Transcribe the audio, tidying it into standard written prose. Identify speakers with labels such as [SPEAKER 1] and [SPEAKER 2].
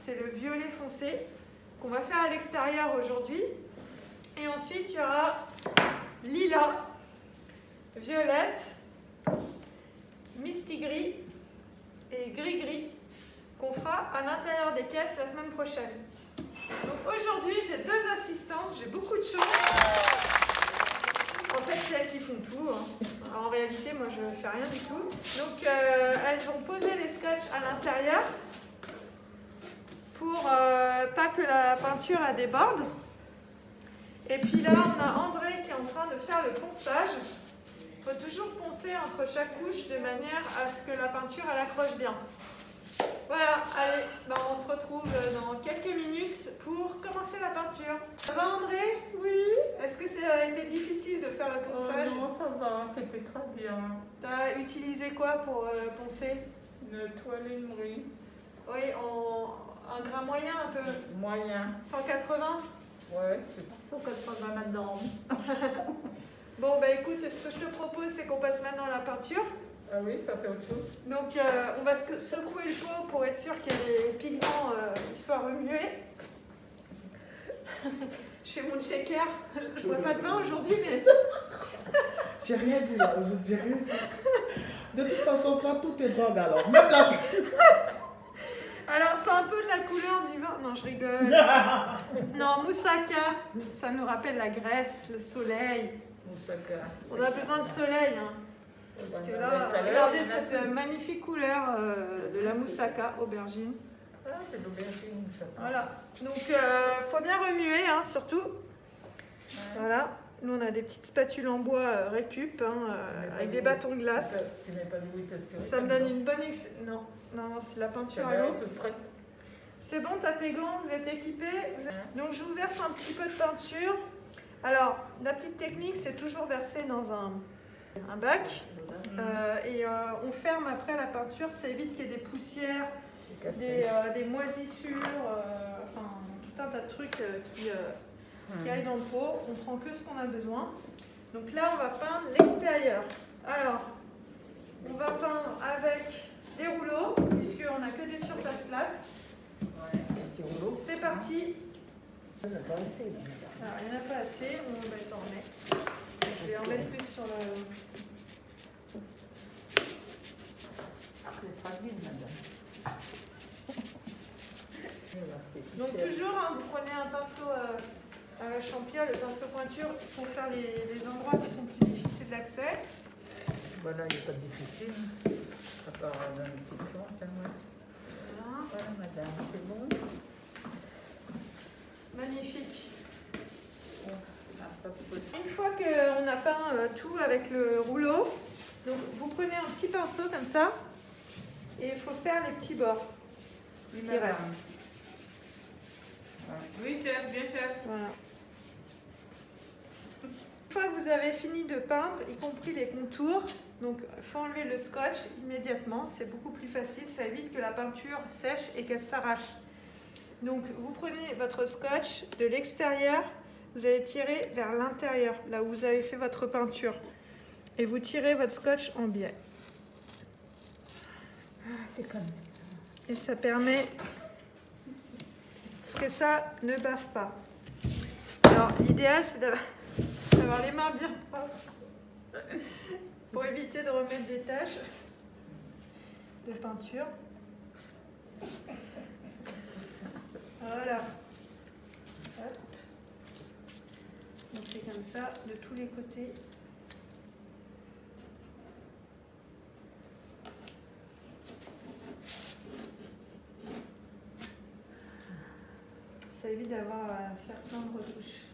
[SPEAKER 1] c'est le violet foncé qu'on va faire à l'extérieur aujourd'hui. Et ensuite, il y aura lilas, violette, misty gris et gris-gris qu'on fera à l'intérieur des caisses la semaine prochaine. Donc aujourd'hui, j'ai 2 assistantes, j'ai beaucoup de chance. En fait, c'est elles qui font tout. Alors, en réalité, moi, je ne fais rien du tout. Donc, elles ont posé les scotch à l'intérieur pour pas que la peinture elle déborde. Et puis là, on a André qui est en train de faire le ponçage. Il faut toujours poncer entre chaque couche de manière à ce que la peinture elle accroche bien. Voilà, allez, ben on se retrouve dans quelques minutes pour commencer la peinture. Ça va André?
[SPEAKER 2] Oui.
[SPEAKER 1] Est-ce que ça a été difficile de faire le ponçage?
[SPEAKER 2] Non, ça va, c'était très bien.
[SPEAKER 1] T'as utilisé quoi pour poncer?
[SPEAKER 2] Une toilerie.
[SPEAKER 1] Oui, un grain moyen un peu.
[SPEAKER 2] Moyen.
[SPEAKER 1] 180?
[SPEAKER 2] Ouais, c'est 180 madame.
[SPEAKER 1] Bon, bah écoute, ce que je te propose, c'est qu'on passe maintenant à la peinture.
[SPEAKER 2] Ah oui, ça fait autre chose.
[SPEAKER 1] Donc, on va secouer le pot pour être sûr que les pigments ils soient remués. Je fais mon shaker. Je bois pas de vin aujourd'hui, mais...
[SPEAKER 3] J'ai rien dit là, j'ai rien dit. De toute façon, toi, tout est drogue alors. Même la...
[SPEAKER 1] Alors, c'est un peu de la couleur du vin. Non, je rigole. Non, moussaka, ça nous rappelle la Grèce, le soleil.
[SPEAKER 2] Moussaka.
[SPEAKER 1] On a besoin de soleil, hein. Parce que là, regardez cette magnifique couleur de la moussaka, aubergine.
[SPEAKER 2] Ah, c'est l'aubergine, ça.
[SPEAKER 1] Voilà. Donc, il faut bien remuer, hein, surtout.
[SPEAKER 2] Ouais.
[SPEAKER 1] Voilà. Nous, on a des petites spatules en bois récup, hein, avec des bâtons de glace.
[SPEAKER 2] Tu mets pas d'huile aspirée?
[SPEAKER 1] Ça me donne une bonne... Non, non, non, c'est la peinture à l'eau. C'est bon, t'as tes gants, vous êtes équipés. Donc, je vous verse un petit peu de peinture. Alors, la petite technique, c'est toujours verser dans un bac. Et on ferme après la peinture, ça évite qu'il y ait des poussières, des moisissures, enfin tout un tas de trucs qui aillent dans le pot. On prend que ce qu'on a besoin. Donc là, on va peindre l'extérieur. Alors, on va peindre avec des rouleaux, puisqu'on n'a que des surfaces plates.
[SPEAKER 2] Ouais, un petit rouleau.
[SPEAKER 1] C'est parti.
[SPEAKER 2] Il n'y en a pas assez.
[SPEAKER 1] Alors, il n'y en a pas assez, on va en mettre. Je vais en mettre plus sur le... Donc toujours, hein, vous prenez un pinceau à la champia, le pinceau pointure, pour faire les endroits qui sont plus difficiles d'accès.
[SPEAKER 2] Voilà, il n'y a pas de difficile. À part dans une petite plante. Voilà. Voilà, madame, c'est bon.
[SPEAKER 1] Magnifique. Une fois qu'on a peint tout avec le rouleau, donc vous prenez un petit pinceau comme ça, et il faut faire les petits bords qui restent.
[SPEAKER 2] Oui, chef, bien chef.
[SPEAKER 1] Voilà. Une fois que vous avez fini de peindre, y compris les contours, donc il faut enlever le scotch immédiatement, c'est beaucoup plus facile, ça évite que la peinture sèche et qu'elle s'arrache. Donc vous prenez votre scotch de l'extérieur, vous allez tirer vers l'intérieur, là où vous avez fait votre peinture. Et vous tirez votre scotch en biais. Et ça permet que ça ne bave pas. Alors l'idéal c'est d'avoir les mains bien propres pour éviter de remettre des taches de peinture. Voilà. Hop. On fait comme ça de tous les côtés. Ça évite d'avoir à faire plein de retouches.